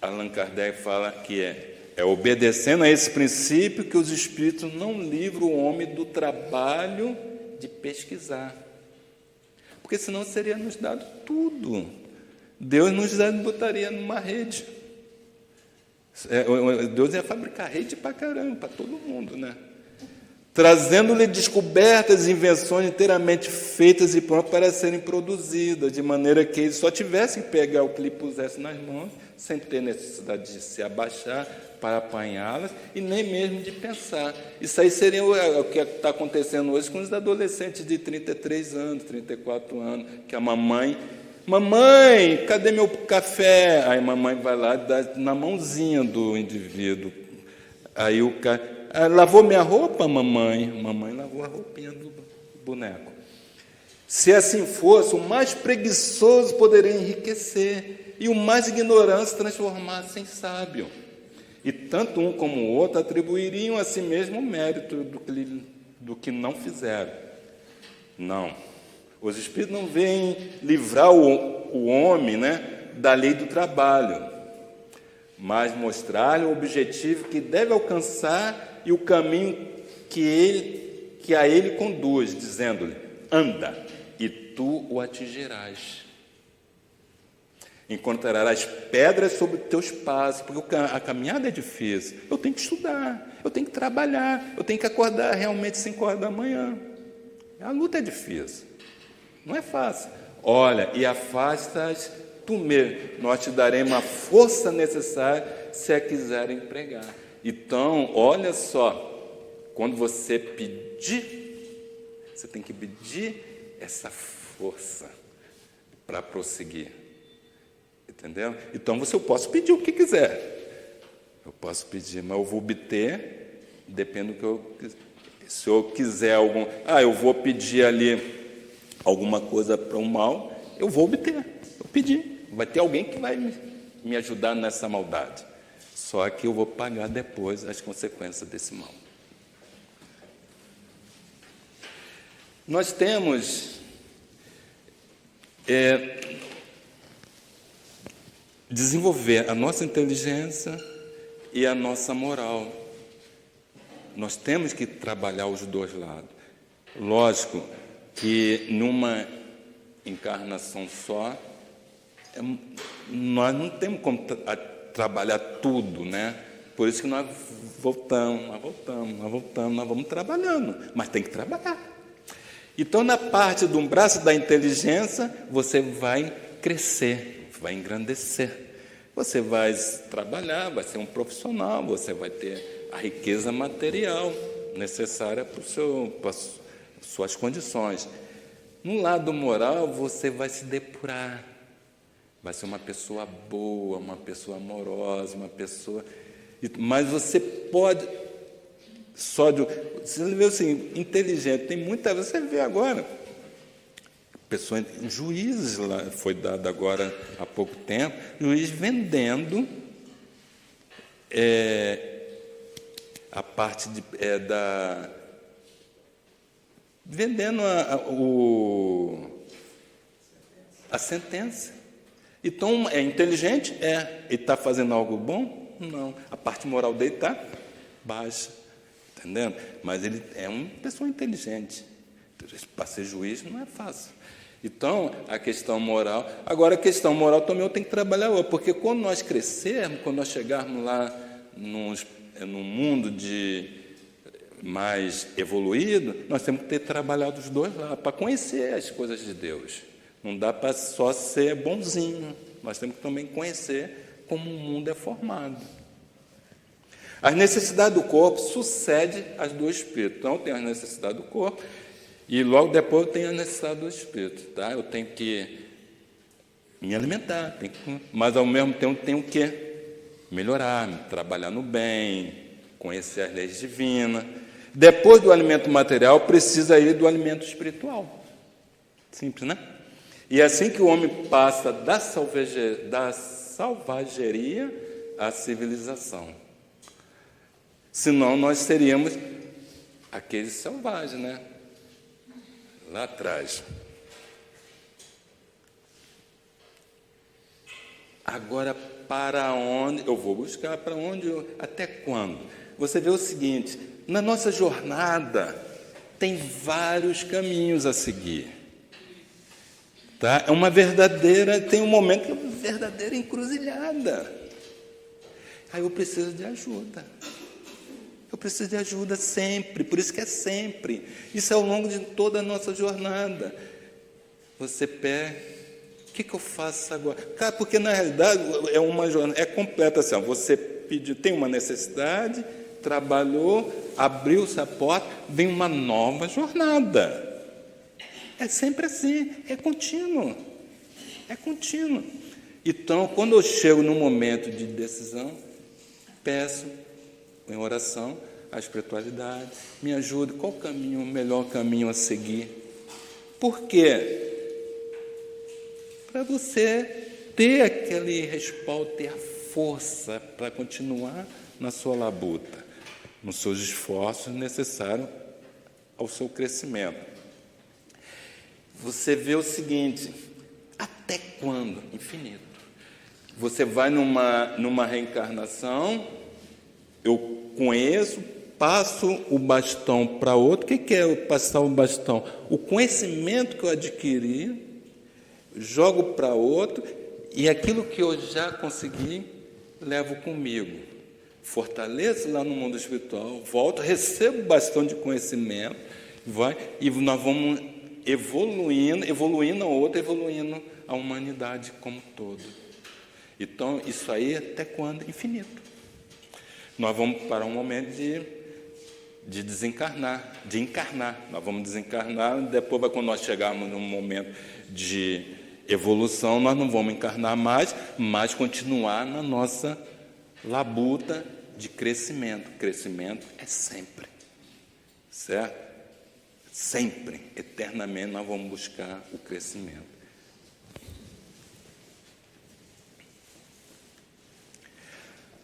Allan Kardec fala que é obedecendo a esse princípio que os espíritos não livram o homem do trabalho de pesquisar. Porque senão seria nos dado tudo. Deus nos botaria numa rede. Deus ia fabricar rede para caramba, para todo mundo, né? Trazendo-lhe descobertas e invenções inteiramente feitas e prontas para serem produzidas, de maneira que eles só tivessem que pegar o que lhe pusesse nas mãos, sem ter necessidade de se abaixar para apanhá-las, e nem mesmo de pensar. Isso aí seria o que está acontecendo hoje com os adolescentes de 33 anos, 34 anos, que a mamãe, cadê meu café? Aí a mamãe vai lá e dá na mãozinha do indivíduo. Aí o cara... lavou minha roupa, mamãe? Mamãe lavou a roupinha do boneco. Se assim fosse, o mais preguiçoso poderia enriquecer e o mais ignorante se transformar-se em sábio. E tanto um como o outro atribuiriam a si mesmo o mérito do que não fizeram. Não. Os espíritos não vêm livrar o homem, né, da lei do trabalho, mas mostrar-lhe o objetivo que deve alcançar e o caminho que a ele conduz, dizendo-lhe: anda, e tu o atingirás. Encontrarás pedras sobre os teus passos, porque a caminhada é difícil. Eu tenho que estudar, eu tenho que trabalhar, eu tenho que acordar realmente 5 horas da manhã. A luta é difícil, não é fácil. Olha, e afastas tu mesmo, nós te daremos a força necessária se a quiser empregar. Então, olha só, quando você pedir, você tem que pedir essa força para prosseguir. Entendeu? Então, eu posso pedir o que quiser. Eu posso pedir, mas eu vou obter, depende do que eu quiser. Se eu quiser eu vou pedir ali alguma coisa para um mal, eu vou obter. Eu pedi. Vai ter alguém que vai me ajudar nessa maldade. Só que eu vou pagar depois as consequências desse mal. Nós temos desenvolver a nossa inteligência e a nossa moral. Nós temos que trabalhar os dois lados. Lógico que numa encarnação só, nós não temos como trabalhar tudo, né? Por isso que nós nós vamos trabalhando, mas tem que trabalhar. Então, na parte do braço da inteligência, você vai crescer, vai engrandecer. Você vai trabalhar, vai ser um profissional, você vai ter a riqueza material necessária para as suas condições. No lado moral, você vai se depurar. Vai ser uma pessoa boa, uma pessoa amorosa, uma pessoa... Mas você pode... Você vê assim, inteligente. Tem muita... Você vê agora... Pessoas, juízes lá, foi dado agora há pouco tempo, juiz vendendo a parte vendendo a sentença. Então, é inteligente? É. Ele está fazendo algo bom? Não. A parte moral dele está baixa. Entendendo? Mas ele é uma pessoa inteligente. Para ser juiz não é fácil. Então, a questão moral... Agora, a questão moral também eu tenho que trabalhar, porque quando nós crescermos, quando nós chegarmos lá num mundo mais evoluído, nós temos que ter trabalhado os dois lá, para conhecer as coisas de Deus. Não dá para só ser bonzinho, nós temos que também conhecer como o mundo é formado. As necessidades do corpo sucedem às do espírito. Então, eu tenho as necessidades do corpo e logo depois eu tenho a necessidade do espírito. Tá? Eu tenho que me alimentar, mas ao mesmo tempo tenho que melhorar, trabalhar no bem, conhecer as leis divinas. Depois do alimento material, precisa ir do alimento espiritual. Simples, né? E é assim que o homem passa da selvageria à civilização. Senão nós seríamos aqueles selvagens, né? Lá atrás. Agora, para onde? Eu vou buscar para onde? Até quando? Você vê o seguinte, na nossa jornada tem vários caminhos a seguir. Tá? É uma verdadeira, tem um momento que é uma verdadeira encruzilhada. Aí eu preciso de ajuda. Eu preciso de ajuda sempre, por isso que é sempre. Isso é ao longo de toda a nossa jornada. Você pega, o que eu faço agora? Cara, porque na realidade é uma jornada, é completa assim, ó, você pediu, tem uma necessidade, trabalhou, abriu-se a porta, vem uma nova jornada. É sempre assim, é contínuo. É contínuo. Então, quando eu chego no momento de decisão, peço em oração a espiritualidade, me ajude, qual o caminho, o melhor caminho a seguir. Por quê? Para você ter aquele respaldo, ter a força para continuar na sua labuta, nos seus esforços necessários ao seu crescimento. Você vê o seguinte, até quando? Infinito. Você vai numa reencarnação, eu conheço, passo o bastão para outro. O que é eu passar o bastão? O conhecimento que eu adquiri, jogo para outro, e aquilo que eu já consegui, levo comigo. Fortaleço lá no mundo espiritual, volto, recebo o bastão de conhecimento, e nós vamos evoluindo a outra, evoluindo a humanidade como um todo. Então, isso aí até quando? Infinito. Nós vamos para um momento de desencarnar, de encarnar. Nós vamos desencarnar, depois, quando nós chegarmos num momento de evolução, nós não vamos encarnar mais, mas continuar na nossa labuta de crescimento. Crescimento é sempre, certo? Sempre, eternamente, nós vamos buscar o crescimento.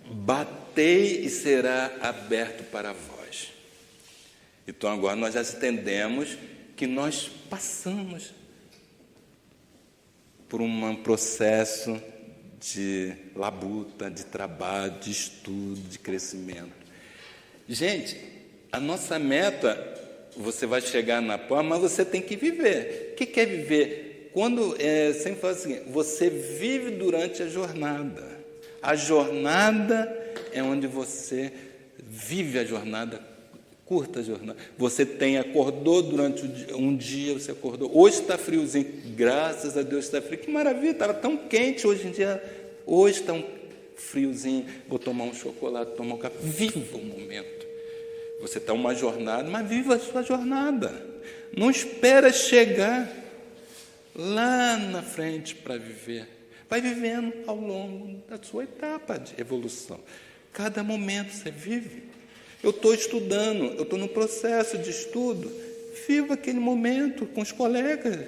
Batei e será aberto para vós. Então, agora nós já entendemos que nós passamos por um processo de labuta, de trabalho, de estudo, de crescimento. Gente, a nossa meta... Você vai chegar na porta, mas você tem que viver. O que é viver? Quando, sempre falo assim, você vive durante a jornada. A jornada é onde você vive a jornada, curta a jornada. Você acordou durante um dia, você acordou. Hoje está friozinho, graças a Deus está frio. Que maravilha, estava tão quente hoje em dia. Hoje está um friozinho, vou tomar um chocolate, tomar um café. Viva o momento. Você está uma jornada, mas viva a sua jornada. Não espera chegar lá na frente para viver. Vai vivendo ao longo da sua etapa de evolução. Cada momento você vive. Eu estou estudando, eu estou no processo de estudo. Viva aquele momento com os colegas.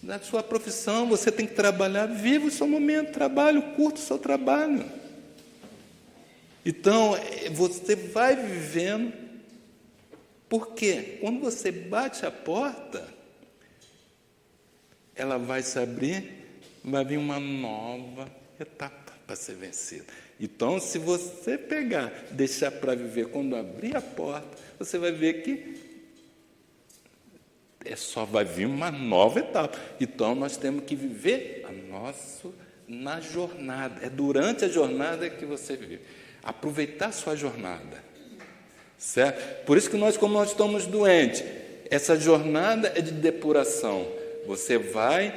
Na sua profissão, você tem que trabalhar. Viva o seu momento, trabalho, curta o seu trabalho. Então, você vai vivendo, porque quando você bate a porta, ela vai se abrir, vai vir uma nova etapa para ser vencida. Então, se você pegar, deixar para viver, quando abrir a porta, você vai ver que só vai vir uma nova etapa. Então, nós temos que viver na jornada. É durante a jornada que você vive. Aproveitar a sua jornada, certo? Por isso que como nós estamos doentes, essa jornada é de depuração. Você vai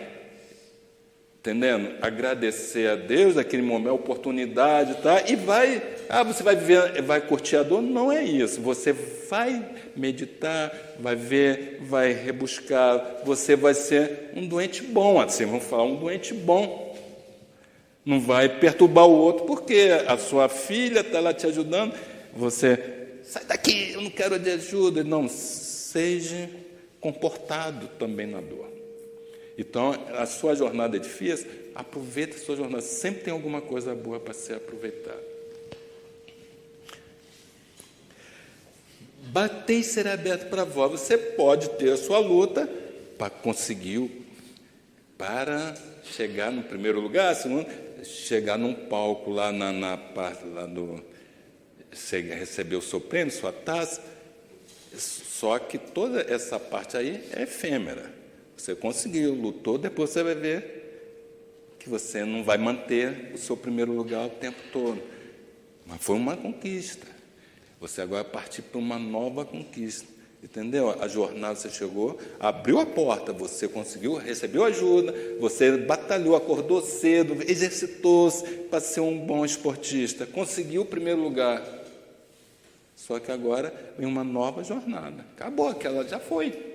entendendo? Agradecer a Deus, aquele momento, a oportunidade, tá? E você vai viver, vai curtir a dor? Não é isso. Você vai meditar, vai ver, vai rebuscar, você vai ser um doente bom, assim, vamos falar, um doente bom. Não vai perturbar o outro, porque a sua filha está lá te ajudando, você, sai daqui, eu não quero de ajuda. Não, seja comportado também na dor. Então, a sua jornada é difícil, aproveita a sua jornada. Sempre tem alguma coisa boa para ser aproveitada. Bater e ser aberto para vós. Você pode ter a sua luta para conseguir, para chegar no primeiro lugar, segundo, chegar num palco lá na parte lá do... Você recebeu o seu prêmio, sua taça. Só que toda essa parte aí é efêmera. Você conseguiu, lutou, depois você vai ver que você não vai manter o seu primeiro lugar o tempo todo. Mas foi uma conquista. Você agora vai partir para uma nova conquista. Entendeu? A jornada, você chegou, abriu a porta, você conseguiu, recebeu ajuda, você batalhou, acordou cedo, exercitou-se para ser um bom esportista, conseguiu o primeiro lugar. Só que agora vem uma nova jornada. Acabou, aquela já foi.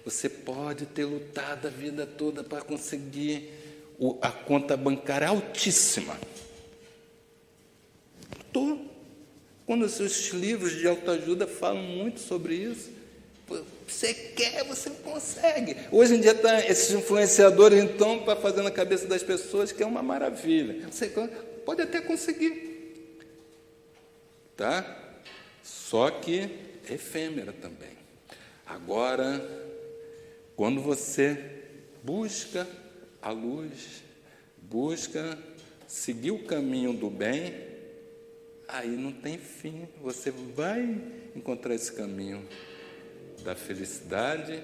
Você pode ter lutado a vida toda para conseguir a conta bancária altíssima. Quando os seus livros de autoajuda falam muito sobre isso, você quer, você consegue. Hoje em dia tá esses influenciadores, então, para fazer na cabeça das pessoas que é uma maravilha. Você pode até conseguir, tá? Só que é efêmera também. Agora, quando você busca a luz, busca seguir o caminho do bem, aí não tem fim. Você vai encontrar esse caminho da felicidade,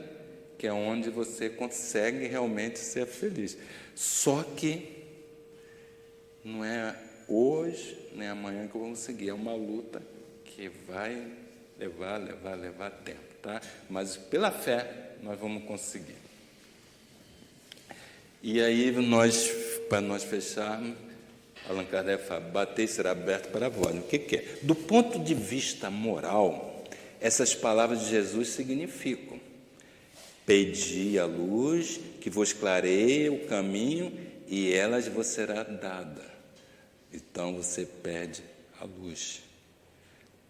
que é onde você consegue realmente ser feliz. Só que não é hoje, nem amanhã que eu vou conseguir. É uma luta que vai levar tempo, tá? Mas pela fé nós vamos conseguir. E aí, para nós fecharmos, Allan Kardec fala, bater será aberto para vós. O que é? Do ponto de vista moral, essas palavras de Jesus significam: pedi a luz que vos clareie o caminho e ela vos será dada. Então você pede a luz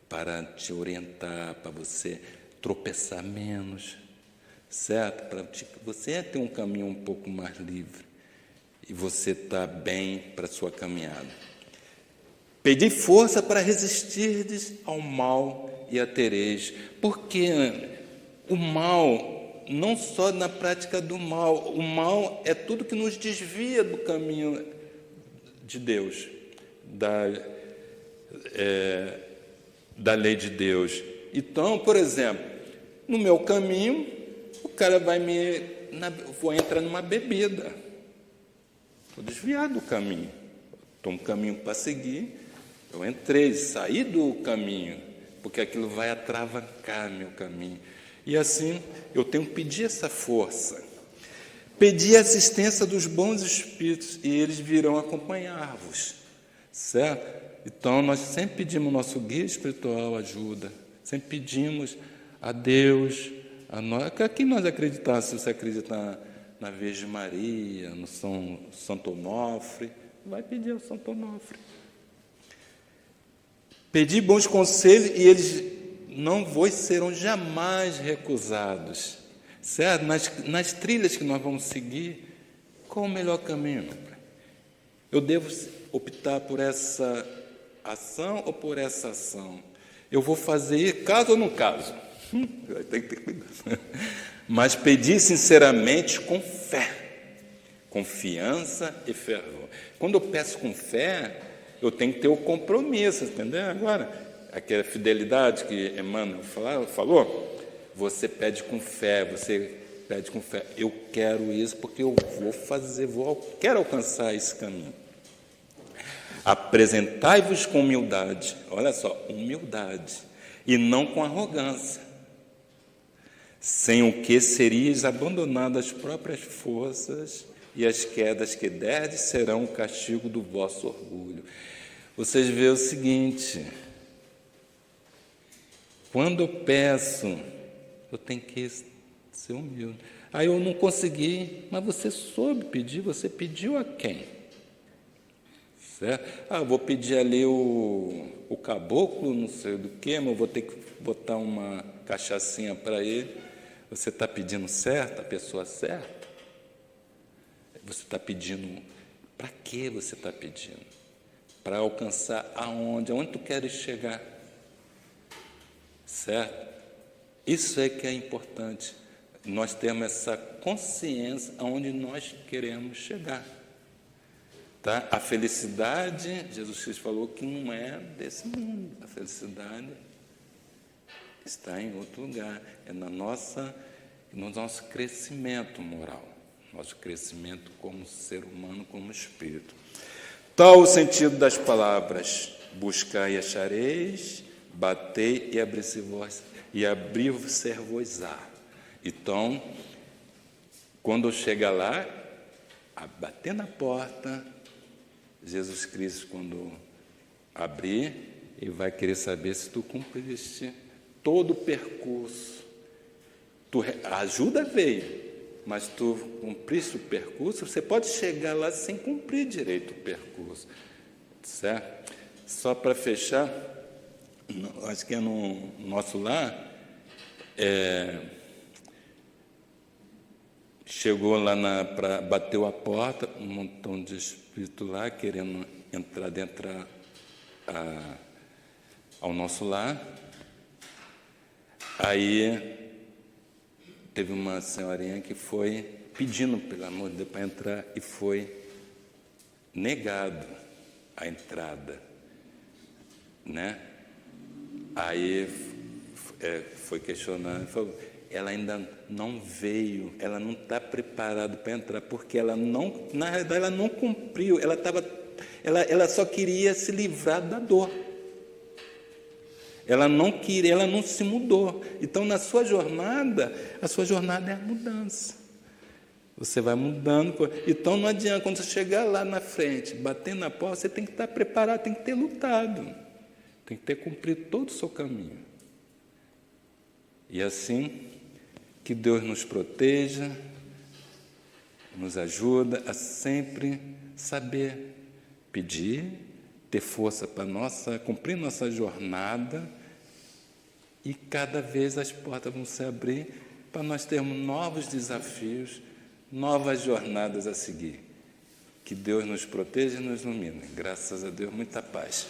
para te orientar, para você tropeçar menos, certo? Para você ter um caminho um pouco mais livre e você estar bem para a sua caminhada. Pedi força para resistirdes ao mal e a tereis, porque o mal, não só na prática do mal, o mal é tudo que nos desvia do caminho de Deus, da lei de Deus. Então, por exemplo, no meu caminho, o cara vou entrar numa bebida, vou desviar do caminho, estou um caminho para seguir, eu saí do caminho, porque aquilo vai atravancar meu caminho. E assim, eu tenho que pedir essa força, pedir a assistência dos bons espíritos, e eles virão acompanhar-vos, certo? Então, nós sempre pedimos ao nosso guia espiritual ajuda, sempre pedimos a Deus, a nós, a quem nós acreditamos. Se você acreditar na Virgem Maria, no Santo Onofre, vai pedir ao Santo Onofre. Pedir bons conselhos e eles não vos serão jamais recusados, certo? Nas trilhas que nós vamos seguir, qual o melhor caminho? Eu devo optar por essa ação ou por essa ação? Eu vou fazer caso ou não caso? Tem que ter cuidado. Mas pedir sinceramente com fé, confiança e fervor. Quando eu peço com fé, eu tenho que ter o compromisso, entendeu? Agora, aquela fidelidade que Emmanuel falou, você pede com fé, eu quero isso porque eu vou fazer, quero alcançar esse caminho. Apresentai-vos com humildade, olha só, humildade, e não com arrogância, sem o que serias abandonado às próprias forças e as quedas que derdes serão o castigo do vosso orgulho. Vocês veem o seguinte: quando eu peço, eu tenho que ser humilde. Aí eu não consegui, mas você soube pedir, você pediu a quem? Certo? Eu vou pedir ali o caboclo, não sei do que, mas eu vou ter que botar uma cachaçinha para ele. Você está pedindo certo, a pessoa certa? Você está pedindo, para que você está pedindo? Para alcançar aonde? Aonde tu queres chegar? Certo? Isso é que é importante. Nós temos essa consciência aonde nós queremos chegar. Tá? A felicidade, Jesus Cristo falou que não é desse mundo. A felicidade está em outro lugar. É no nosso crescimento moral, nosso crescimento como ser humano, como espírito. Tal o sentido das palavras: buscai e achareis, batei e abrir-vos-vos-á. Então, quando eu chegar lá, a bater na porta, Jesus Cristo, quando abrir, ele vai querer saber se tu cumpriste todo o percurso. A ajuda veio, mas tu cumpriste o percurso. Você pode chegar lá sem cumprir direito o percurso, certo? Só para fechar, acho que é no nosso lar, chegou lá bateu a porta, um montão de espírito lá querendo entrar dentro ao nosso lar. Aí teve uma senhorinha que foi pedindo, pelo amor de Deus, para entrar, e foi negado a entrada, né? Aí foi questionando, falou: ela ainda não veio, ela não está preparada para entrar, porque ela não, na realidade, ela não cumpriu, ela só queria se livrar da dor. Ela não queria, ela não se mudou. Então, na sua jornada, a sua jornada é a mudança. Você vai mudando. Então, não adianta, quando você chegar lá na frente, batendo na porta, você tem que estar preparado, tem que ter lutado, tem que ter cumprido todo o seu caminho. E assim, que Deus nos proteja, nos ajuda a sempre saber pedir, ter força para cumprir nossa jornada, e cada vez as portas vão se abrir para nós termos novos desafios, novas jornadas a seguir. Que Deus nos proteja e nos ilumine. Graças a Deus, muita paz.